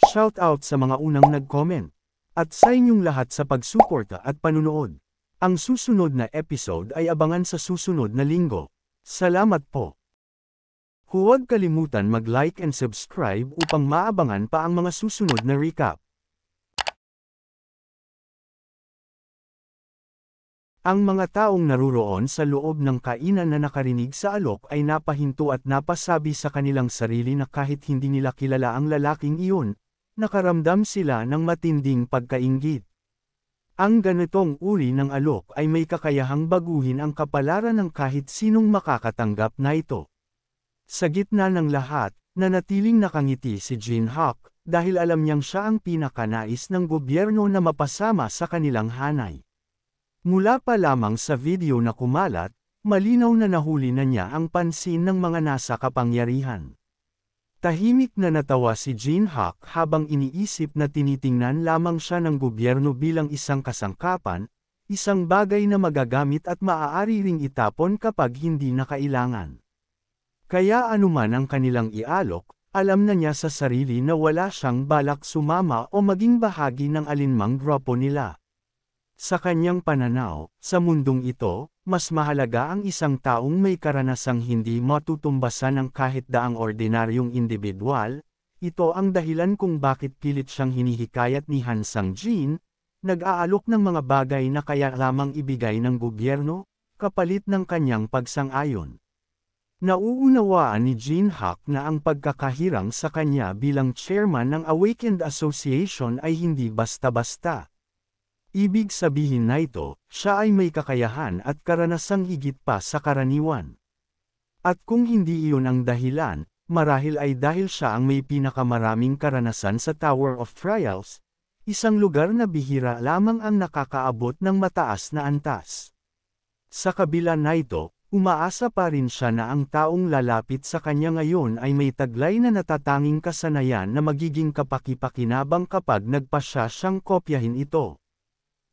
Shoutout sa mga unang nag-comment. At sa inyong lahat sa pagsuporta at panunood. Ang susunod na episode ay abangan sa susunod na linggo. Salamat po. Huwag kalimutan mag-like and subscribe upang maabangan pa ang mga susunod na recap. Ang mga taong naruroon sa loob ng kainan na nakarinig sa alok ay napahinto at napasabi sa kanilang sarili na kahit hindi nila kilala ang lalaking iyon, nakaramdam sila ng matinding pagkainggit. Ang ganitong uri ng alok ay may kakayahang baguhin ang kapalaran ng kahit sinong makakatanggap na ito. Sa gitna ng lahat, nanatiling nakangiti si Jinhock, dahil alam niyang siya ang pinakanais ng gobyerno na mapasama sa kanilang hanay. Mula pa lamang sa video na kumalat, malinaw na nahuli na niya ang pansin ng mga nasa kapangyarihan. Tahimik na natawa si Jinhock habang iniisip na tinitingnan lamang siya ng gobyerno bilang isang kasangkapan, isang bagay na magagamit at maaari ring itapon kapag hindi na kailangan. Kaya anuman ang kanilang ialok, alam na niya sa sarili na wala siyang balak sumama o maging bahagi ng alinmang grupo nila. Sa kanyang pananaw, sa mundong ito, mas mahalaga ang isang taong may karanasang hindi matutumbasan ng kahit daang ordinaryong individual. Ito ang dahilan kung bakit pilit siyang hinihikayat ni Han Sang-jin, nag-aalok ng mga bagay na kaya lamang ibigay ng gobyerno, kapalit ng kanyang pagsang-ayon. Nauunawaan ni Jinhock na ang pagkakahirang sa kanya bilang chairman ng Awakened Association ay hindi basta-basta. Ibig sabihin na ito, siya ay may kakayahan at karanasang higit pa sa karaniwan. At kung hindi iyon ang dahilan, marahil ay dahil siya ang may pinakamaraming karanasan sa Tower of Trials, isang lugar na bihira lamang ang nakakaabot ng mataas na antas. Sa kabila na ito, umaasa pa rin siya na ang taong lalapit sa kanya ngayon ay may taglay na natatanging kasanayan na magiging kapaki-pakinabang kapag nagpasya siyang kopyahin ito.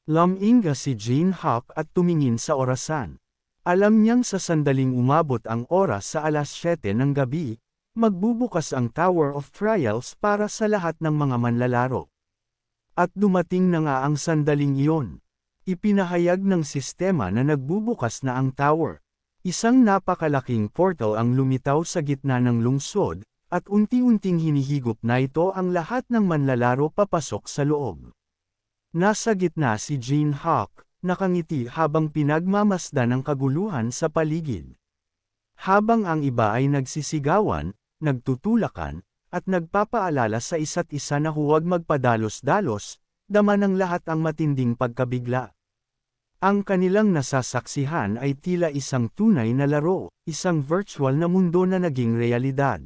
Luminga si Jinhock at tumingin sa orasan. Alam niyang sa sandaling umabot ang oras sa 7:00 ng gabi, magbubukas ang Tower of Trials para sa lahat ng mga manlalaro. At dumating na nga ang sandaling iyon. Ipinahayag ng sistema na nagbubukas na ang tower. Isang napakalaking portal ang lumitaw sa gitna ng lungsod, at unti-unting hinihigop na ito ang lahat ng manlalaro papasok sa loob. Nasa gitna si Jinhock, nakangiti habang pinagmamasdan ang kaguluhan sa paligid. Habang ang iba ay nagsisigawan, nagtutulakan, at nagpapaalala sa isa't isa na huwag magpadalos-dalos, dama ng lahat ang matinding pagkabigla. Ang kanilang nasasaksihan ay tila isang tunay na laro, isang virtual na mundo na naging realidad.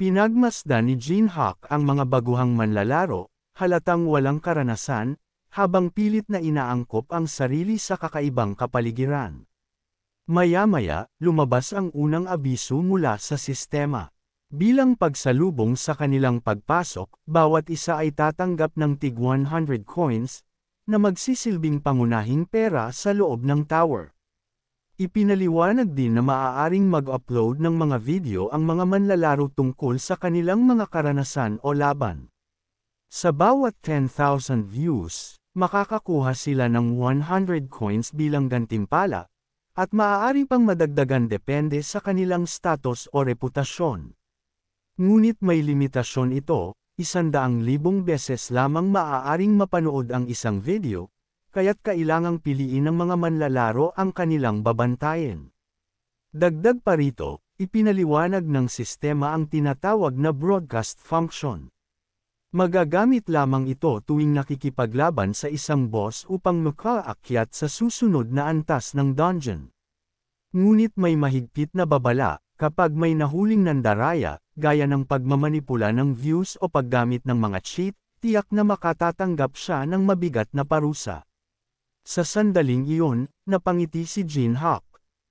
Pinagmasdan ni Jinhock ang mga baguhang manlalaro, halatang walang karanasan, habang pilit na inaangkop ang sarili sa kakaibang kapaligiran. Maya-maya, lumabas ang unang abiso mula sa sistema. Bilang pagsalubong sa kanilang pagpasok, bawat isa ay tatanggap ng tig 100 coins, na magsisilbing pangunahing pera sa loob ng tower. Ipinaliwanag din na maaaring mag-upload ng mga video ang mga manlalaro tungkol sa kanilang mga karanasan o laban. Sa bawat 10,000 views, makakakuha sila ng 100 coins bilang gantimpala, at maaari pang madagdagan depende sa kanilang status o reputasyon. Ngunit may limitasyon ito, 100,000 beses lamang maaaring mapanood ang isang video, kaya't kailangang piliin ng mga manlalaro ang kanilang babantayan. Dagdag pa rito, ipinaliwanag ng sistema ang tinatawag na broadcast function. Magagamit lamang ito tuwing nakikipaglaban sa isang boss upang makaakyat sa susunod na antas ng dungeon. Ngunit may mahigpit na babala, kapag may nahuling nandaraya, gaya ng pagmamanipula ng views o paggamit ng mga cheat, tiyak na makatatanggap siya ng mabigat na parusa. Sa sandaling iyon, napangiti si Jinhock.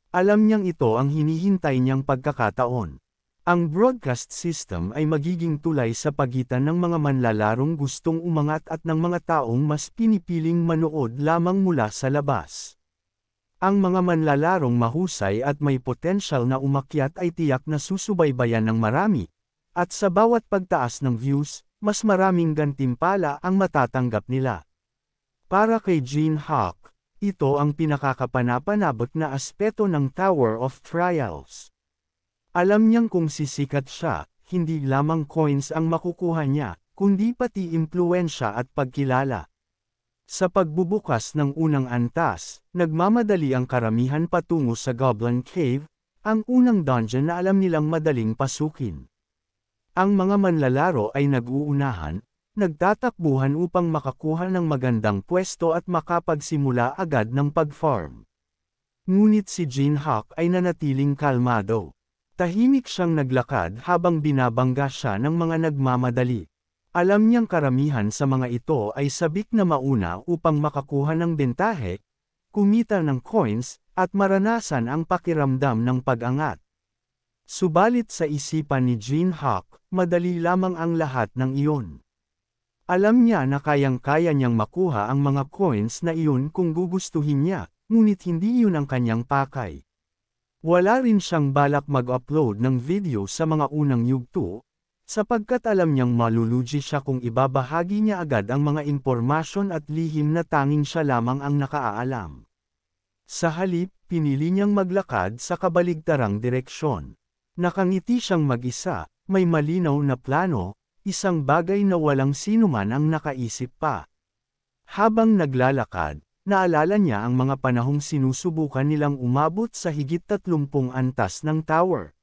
Alam niyang ito ang hinihintay niyang pagkakataon. Ang broadcast system ay magiging tulay sa pagitan ng mga manlalarong gustong umangat at ng mga taong mas pinipiling manood lamang mula sa labas. Ang mga manlalarong mahusay at may potensyal na umakyat ay tiyak na susubaybayan ng marami, at sa bawat pagtaas ng views, mas maraming gantimpala ang matatanggap nila. Para kay Gene Hack, ito ang pinakakapanapanabot na aspeto ng Tower of Trials. Alam niyang kung sisikat siya, hindi lamang coins ang makukuha niya, kundi pati impluwensya at pagkilala. Sa pagbubukas ng unang antas, nagmamadali ang karamihan patungo sa Goblin Cave, ang unang dungeon na alam nilang madaling pasukin. Ang mga manlalaro ay nag-uunahan, nagtatakbuhan upang makakuha ng magandang pwesto at makapagsimula agad ng pag-farm. Ngunit si Gene Hack ay nanatiling kalmado. Tahimik siyang naglakad habang binabangga siya ng mga nagmamadali. Alam niyang karamihan sa mga ito ay sabik na mauna upang makakuha ng bentahe, kumita ng coins, at maranasan ang pakiramdam ng pag-angat. Subalit sa isipan ni Gene Hack, madali lamang ang lahat ng iyon. Alam niya na kayang-kaya niyang makuha ang mga coins na iyon kung gugustuhin niya, ngunit hindi iyon ang kanyang pakay. Wala rin siyang balak mag-upload ng video sa mga unang yugto, sapagkat alam niyang malulugi siya kung ibabahagi niya agad ang mga impormasyon at lihim na tanging siya lamang ang nakaalam. Sa halip, pinili niyang maglakad sa kabaligtarang direksyon. Nakangiti siyang mag-isa, may malinaw na plano, isang bagay na walang sinuman ang nakaisip pa. Habang naglalakad, naalala niya ang mga panahong sinusubukan nilang umabot sa higit 30 antas ng tower.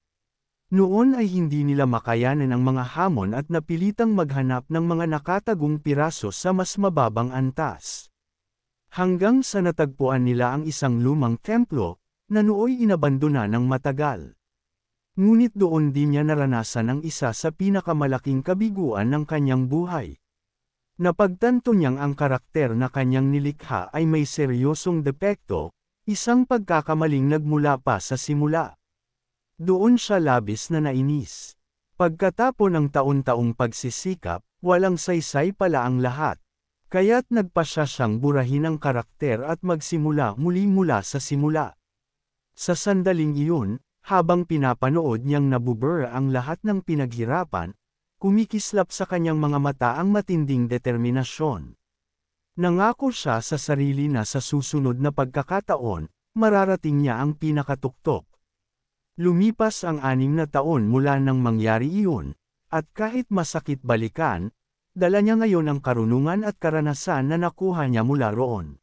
Noon ay hindi nila makayanan ang mga hamon at napilitang maghanap ng mga nakatagong piraso sa mas mababang antas. Hanggang sa natagpuan nila ang isang lumang templo, na nooy inabandona ng matagal. Ngunit doon din niya naranasan ang isa sa pinakamalaking kabiguan ng kanyang buhay. Napagtanto niyang ang karakter na kanyang nilikha ay may seryosong depekto, isang pagkakamaling nagmula pa sa simula. Doon siya labis na nainis. Pagkatapon ng taon-taong pagsisikap, walang saysay pala ang lahat. Kaya't nagpasya siyang burahin ang karakter at magsimula muli mula sa simula. Sa sandaling iyon, habang pinapanood niyang nabubura ang lahat ng pinaghirapan, kumikislap sa kanyang mga mata ang matinding determinasyon. Nangako siya sa sarili na sa susunod na pagkakataon, mararating niya ang pinakatuktok. Lumipas ang 6 na taon mula nang mangyari iyon, at kahit masakit balikan, dala niya ngayon ang karunungan at karanasan na nakuha niya mula roon.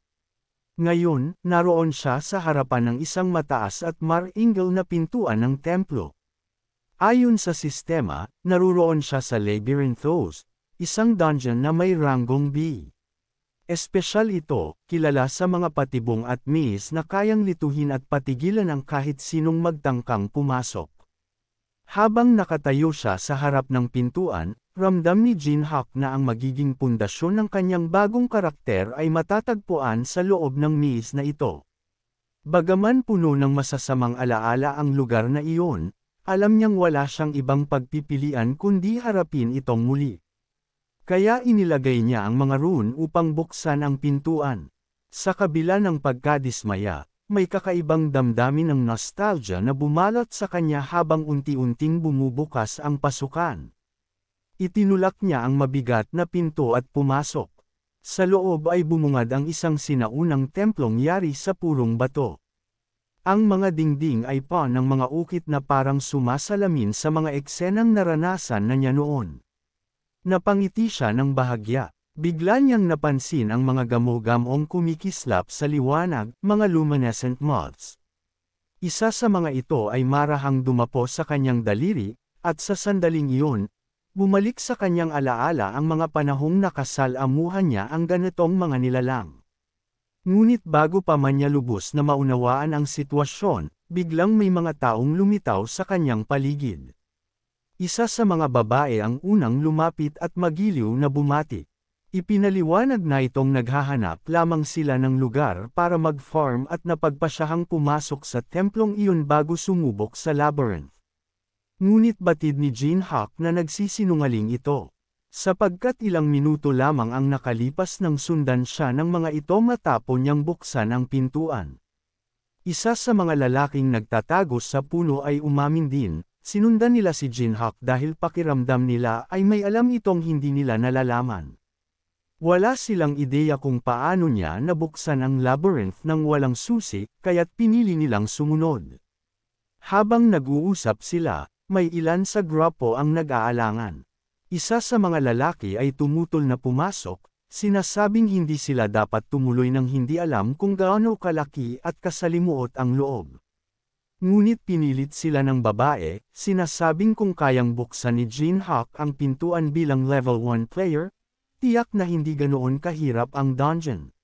Ngayon, naroon siya sa harapan ng isang mataas at maringal na pintuan ng templo. Ayon sa sistema, naruroon siya sa Labyrinthos, isang dungeon na may ranggong B. Espesyal ito, kilala sa mga patibong at maze na kayang lituhin at patigilan ang kahit sinong magtangkang pumasok. Habang nakatayo siya sa harap ng pintuan, ramdam ni Gene Hack na ang magiging pundasyon ng kanyang bagong karakter ay matatagpuan sa loob ng maze na ito. Bagaman puno ng masasamang alaala ang lugar na iyon, alam niyang wala siyang ibang pagpipilian kundi harapin itong muli. Kaya inilagay niya ang mga rune upang buksan ang pintuan. Sa kabila ng pagkadismaya, may kakaibang damdamin ng nostalgia na bumalot sa kanya habang unti-unting bumubukas ang pasukan. Itinulak niya ang mabigat na pinto at pumasok. Sa loob ay bumungad ang isang sinaunang templong yari sa purong bato. Ang mga dingding ay pa ng mga ukit na parang sumasalamin sa mga eksenang naranasan na niya noon. Napangiti siya ng bahagya. Bigla niyang napansin ang mga gamo-gamong kumikislap sa liwanag, mga luminescent moths. Isa sa mga ito ay marahang dumapo sa kanyang daliri, at sa sandaling iyon, bumalik sa kanyang alaala ang mga panahong nakasalamuhan niya ang ganitong mga nilalang. Ngunit bago pa man niya lubos na maunawaan ang sitwasyon, biglang may mga taong lumitaw sa kanyang paligid. Isa sa mga babae ang unang lumapit at magiliw na bumati. Ipinaliwanag na itong naghahanap lamang sila ng lugar para mag-farm at napagpasyahang pumasok sa templong iyon bago sumubok sa labyrinth. Ngunit batid ni Gene Hack na nagsisinungaling ito. Sapagkat ilang minuto lamang ang nakalipas nang sundan siya ng mga ito matapon niyang buksan ang pintuan. Isa sa mga lalaking nagtatago sa puno ay umamin din, Sinundan nila si Jinhak dahil pakiramdam nila ay may alam itong hindi nila nalalaman. Wala silang ideya kung paano niya nabuksan ang labyrinth ng walang susi, kaya't pinili nilang sumunod. Habang nag-uusap sila, may ilan sa grupo ang nag-aalangan. Isa sa mga lalaki ay tumutol na pumasok, sinasabing hindi sila dapat tumuloy ng hindi alam kung gaano kalaki at kasalimuot ang loob. Ngunit pinilit sila ng babae, sinasabing kung kayang buksan ni Jinhak ang pintuan bilang level 1 player, tiyak na hindi ganoon kahirap ang dungeon.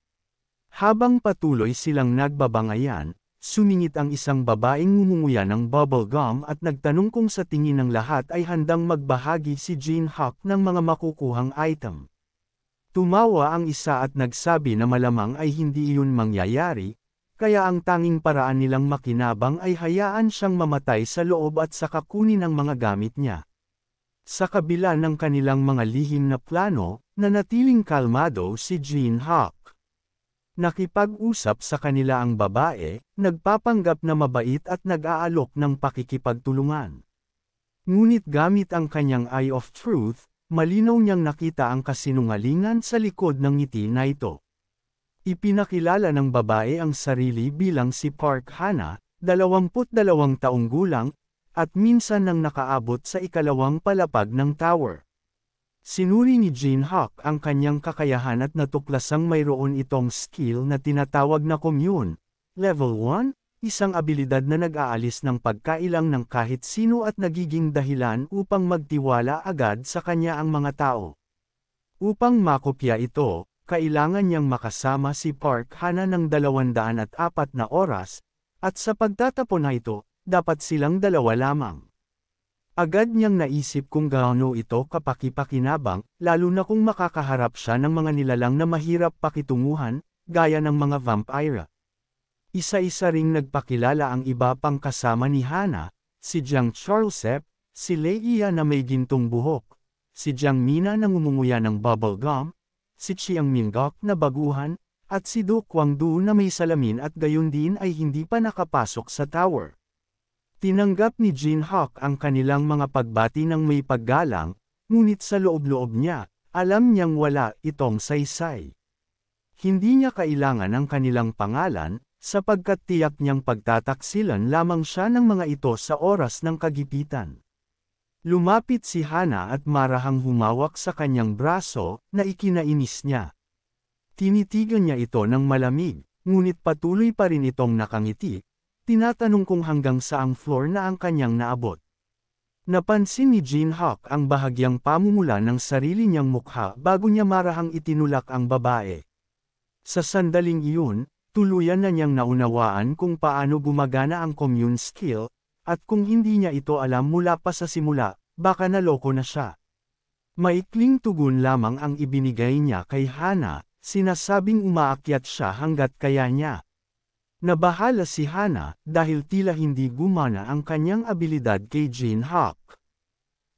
Habang patuloy silang nagbabangayan, sumingit ang isang babaeng ngumunguya ng bubble gum at nagtanong kung sa tingin ng lahat ay handang magbahagi si Jinhak ng mga makukuhang item. Tumawa ang isa at nagsabi na malamang ay hindi iyon mangyayari, kaya ang tanging paraan nilang makinabang ay hayaan siyang mamatay sa loob at saka kunin ang mga gamit niya. Sa kabila ng kanilang mga lihim na plano, nanatiling kalmado si Jinhak. Nakipag-usap sa kanila ang babae, nagpapanggap na mabait at nag-aalok ng pakikipagtulungan. Ngunit gamit ang kanyang Eye of Truth, malinaw niyang nakita ang kasinungalingan sa likod ng ngiti na ito. Ipinakilala ng babae ang sarili bilang si Park Hana, 22 taong gulang, at minsan nang nakaabot sa ikalawang palapag ng tower. Sinuri ni Jinhak ang kanyang kakayahan at natuklasang mayroon itong skill na tinatawag na commune. Level 1, isang abilidad na nag-aalis ng pagkailang ng kahit sino at nagiging dahilan upang magtiwala agad sa kanya ang mga tao. Upang makopya ito, kailangan niyang makasama si Park Hana ng 204 na oras, at sa pagtatapon na ito, dapat silang dalawa lamang. Agad niyang naisip kung gaano ito kapakipakinabang, lalo na kung makakaharap siya ng mga nilalang na mahirap pakitunguhan, gaya ng mga vampire. Isa-isa ring nagpakilala ang iba pang kasama ni Hana, si Jiang Charlesep, si Leia na may gintong buhok, si Jiang Mina na ngumunguya ng bubble gum, si Chiang Minggok na baguhan, at si Do Kwangdu na may salamin at gayon din ay hindi pa nakapasok sa tower. Tinanggap ni Jinhak ang kanilang mga pagbati ng may paggalang, ngunit sa loob-loob niya, alam niyang wala itong saysay. Hindi niya kailangan ang kanilang pangalan, sapagkat tiyak niyang pagtataksilan lamang siya ng mga ito sa oras ng kagipitan. Lumapit si Hana at marahang humawak sa kanyang braso, na ikinainis niya. Tinitigan niya ito ng malamig, ngunit patuloy pa rin itong nakangiti, tinatanong kung hanggang saang floor na ang kanyang naabot. Napansin ni Jinhak ang bahagyang pamumula ng sarili niyang mukha bago niya marahang itinulak ang babae. Sa sandaling iyon, tuluyan na niyang naunawaan kung paano gumagana ang commune skill, at kung hindi niya ito alam mula pa sa simula, baka naloko na siya. Maikling tugon lamang ang ibinigay niya kay Hana, sinasabing umaakyat siya hanggat kaya niya. Nabahala si Hana dahil tila hindi gumana ang kanyang abilidad kay Jinhak.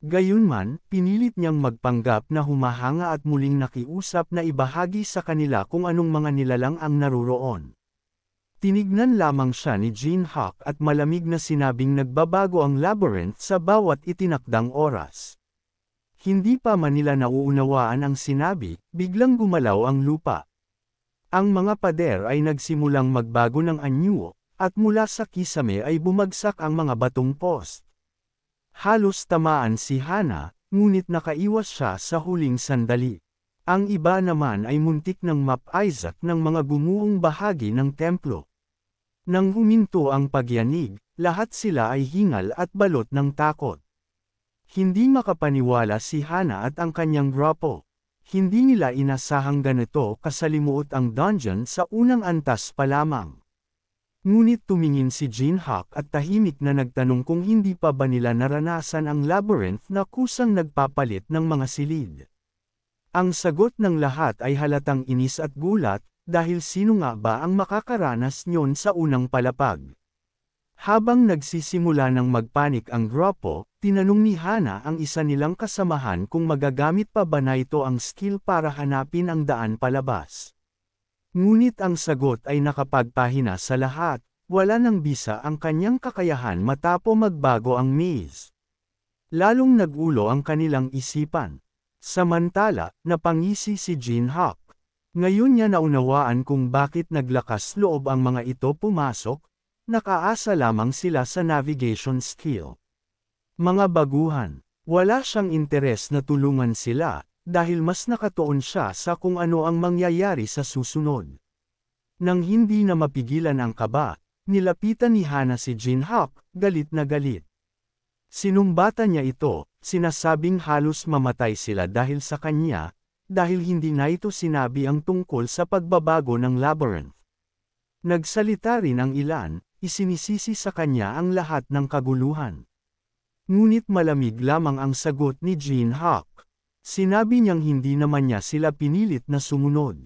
Gayunman, pinilit niyang magpanggap na humahanga at muling nakiusap na ibahagi sa kanila kung anong mga nilalang ang naruroon. Tinignan lamang siya ni Jinhak at malamig na sinabing nagbabago ang labyrinth sa bawat itinakdang oras. Hindi pa man nila nauunawaan ang sinabi, biglang gumalaw ang lupa. Ang mga pader ay nagsimulang magbago ng anyo, at mula sa kisame ay bumagsak ang mga batong post. Halos tamaan si Hana, ngunit nakaiwas siya sa huling sandali. Ang iba naman ay muntik ng map-Isaac ng mga gumuhong bahagi ng templo. Nang huminto ang pagyanig, lahat sila ay hingal at balot ng takot. Hindi makapaniwala si Hana at ang kanyang grupo. Hindi nila inasahang ganito kasalimuot ang dungeon sa unang antas pa lamang. Ngunit tumingin si Jinhak at tahimik na nagtanong kung hindi pa ba nila naranasan ang labyrinth na kusang nagpapalit ng mga silid. Ang sagot ng lahat ay halatang inis at gulat, dahil sino nga ba ang makakaranas nyon sa unang palapag? Habang nagsisimula ng magpanik ang grupo, tinanong ni Hana ang isa nilang kasamahan kung magagamit pa ba na ito ang skill para hanapin ang daan palabas. Ngunit ang sagot ay nakapagpahina sa lahat, wala nang bisa ang kanyang kakayahan matapo magbago ang maze. Lalong nagulo ang kanilang isipan. Samantala, napangisi si Jinhock. Ngayon niya naunawaan kung bakit naglakas loob ang mga ito pumasok, nakaasa lamang sila sa navigation skill. Mga baguhan, wala siyang interes na tulungan sila, dahil mas nakatuon siya sa kung ano ang mangyayari sa susunod. Nang hindi na mapigilan ang kaba, nilapitan ni Hana si Jinhock, galit na galit. Sinumbatan niya ito, sinasabing halos mamatay sila dahil sa kanya, dahil hindi na ito sinabi ang tungkol sa pagbabago ng labyrinth. Nagsalita rin ang ilan, isinisisi sa kanya ang lahat ng kaguluhan. Ngunit malamig lamang ang sagot ni Jinhock. Sinabi niyang hindi naman niya sila pinilit na sumunod.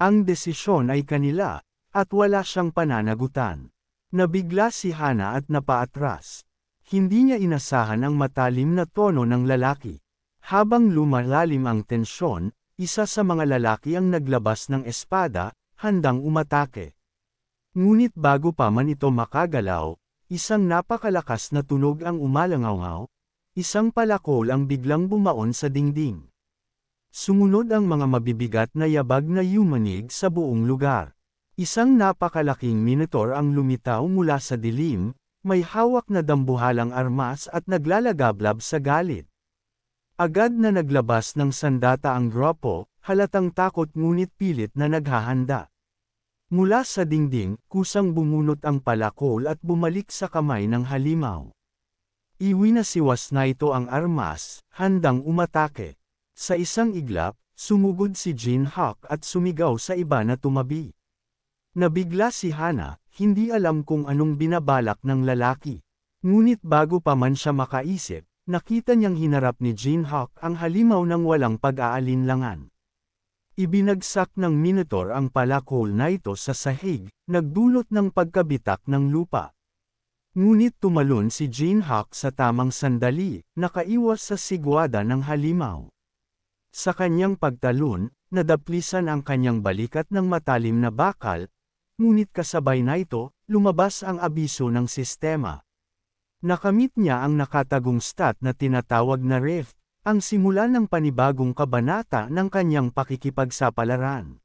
Ang desisyon ay kanila, at wala siyang pananagutan. Nabigla si Hana at napaatras. Hindi niya inasahan ang matalim na tono ng lalaki. Habang lumalalim ang tensyon, isa sa mga lalaki ang naglabas ng espada, handang umatake. Ngunit bago pa man ito makagalaw, isang napakalakas na tunog ang umalangaw, isang palakol ang biglang bumaon sa dingding. Sumunod ang mga mabibigat na yabag na yumanig sa buong lugar. Isang napakalaking minotaur ang lumitaw mula sa dilim, may hawak na dambuhalang armas at naglalagablab sa galit. Agad na naglabas ng sandata ang grupo, halatang takot ngunit pilit na naghahanda. Mula sa dingding, kusang bumunot ang palakol at bumalik sa kamay ng halimaw. Iwinasiwas na ito ang armas, handang umatake. Sa isang iglap, sumugod si Jinhock at sumigaw sa iba na tumabi. Nabigla si Hana, hindi alam kung anong binabalak ng lalaki. Ngunit bago pa man siya makaisip, nakita niyang hinarap ni Jinhock ang halimaw ng walang pag-aalinlangan. Ibinagsak ng minotaur ang palakol na ito sa sahig, nagdulot ng pagkabitak ng lupa. Ngunit tumalon si Jinhock sa tamang sandali, nakaiwas sa sigwada ng halimaw. Sa kanyang pagtalon, nadaplisan ang kanyang balikat ng matalim na bakal, ngunit kasabay na ito, lumabas ang abiso ng sistema. Nakamit niya ang nakatagong stat na tinatawag na rift, ang simula ng panibagong kabanata ng kanyang pakikipagsapalaran.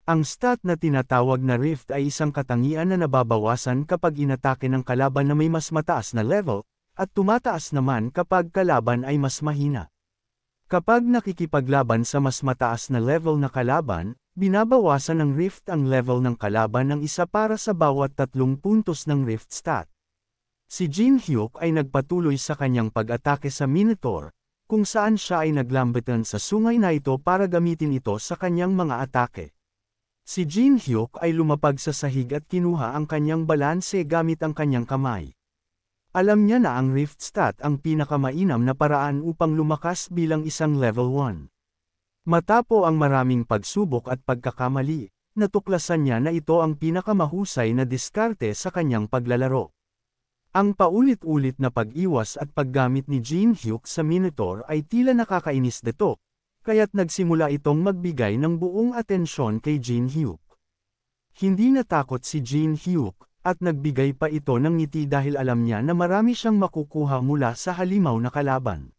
Ang stat na tinatawag na rift ay isang katangian na nababawasan kapag inatake ng kalaban na may mas mataas na level, at tumataas naman kapag kalaban ay mas mahina. Kapag nakikipaglaban sa mas mataas na level na kalaban, binabawasan ng rift ang level ng kalaban ng isa para sa bawat 3 puntos ng rift stat. Si Jinhock ay nagpatuloy sa kanyang pag-atake sa Minotaur, kung saan siya ay naglambitan sa sungay na ito para gamitin ito sa kanyang mga atake. Si Jinhock ay lumapag sa sahig at kinuha ang kanyang balanse gamit ang kanyang kamay. Alam niya na ang rift stat ang pinakamainam na paraan upang lumakas bilang isang level 1. Matapo ang maraming pagsubok at pagkakamali, natuklasan niya na ito ang pinakamahusay na diskarte sa kanyang paglalaro. Ang paulit-ulit na pag-iwas at paggamit ni Jinhock sa Minotaur ay tila nakakainis dito, kaya't nagsimula itong magbigay ng buong atensyon kay Jinhock. Hindi natakot si Jinhock, at nagbigay pa ito ng ngiti dahil alam niya na marami siyang makukuha mula sa halimaw na kalaban.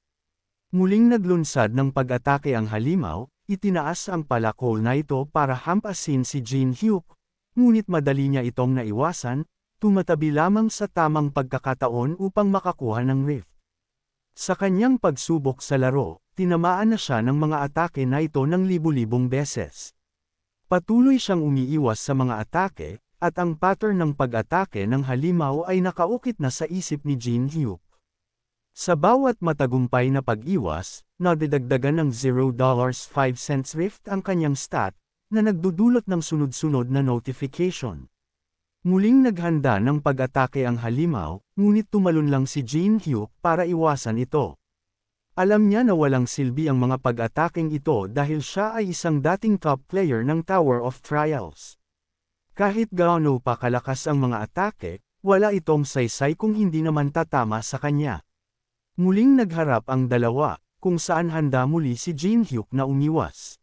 Muling naglunsad ng pag-atake ang halimaw, itinaas ang palakol na ito para hampasin si Jinhock, ngunit madali niya itong naiwasan, tumatabi lamang sa tamang pagkakataon upang makakuha ng rift. Sa kanyang pagsubok sa laro, tinamaan na siya ng mga atake na ito ng libu-libong beses. Patuloy siyang umiiwas sa mga atake, at ang pattern ng pag-atake ng halimaw ay nakaukit na sa isip ni Jinhock. Sa bawat matagumpay na pag-iwas, nadidagdagan ng $0.05 rift ang kanyang stat, na nagdudulot ng sunod-sunod na notification. Muling naghanda ng pag-atake ang halimaw, ngunit tumalon lang si Jinhock para iwasan ito. Alam niya na walang silbi ang mga pag-ataking ito dahil siya ay isang dating top player ng Tower of Trials. Kahit gaano pa kalakas ang mga atake, wala itong saysay kung hindi naman tatama sa kanya. Muling nagharap ang dalawa, kung saan handa muli si Jinhock na umiwas.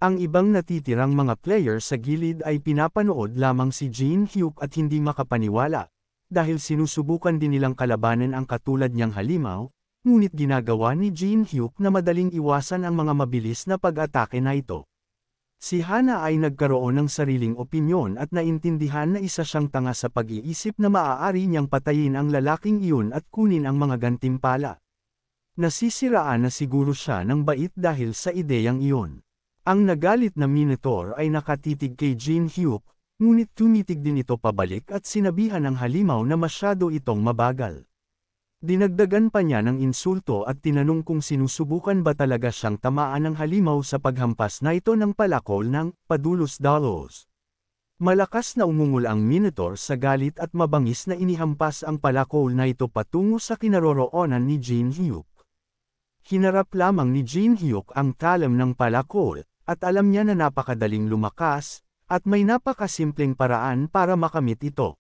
Ang ibang natitirang mga player sa gilid ay pinapanood lamang si Jinhock at hindi makapaniwala. dahil sinusubukan din nilang kalabanan ang katulad niyang halimaw, ngunit ginagawa ni Jin Hyuk na madaling iwasan ang mga mabilis na pag-atake na ito. Si Hana ay nagkaroon ng sariling opinyon at naintindihan na isa siyang tanga sa pag-iisip na maaari niyang patayin ang lalaking iyon at kunin ang mga gantimpala. Nasisiraan na siguro siya ng bait dahil sa ideyang iyon. Ang nagalit na Minotaur ay nakatitig kay Jin Hyuk, ngunit tumitig din ito pabalik at sinabihan ng halimaw na masyado itong mabagal. Dinagdagan pa niya ng insulto at tinanong kung sinusubukan ba talaga siyang tamaan ng halimaw sa paghampas na ito ng palakol ng padulos-dalos. Malakas na umungol ang Minotaur sa galit at mabangis na inihampas ang palakol na ito patungo sa kinaroroonan ni Jin Hyuk. Hinarap lamang ni Jin Hyuk ang talam ng palakol, at alam niya na napakadaling lumakas, at may napakasimpleng paraan para makamit ito.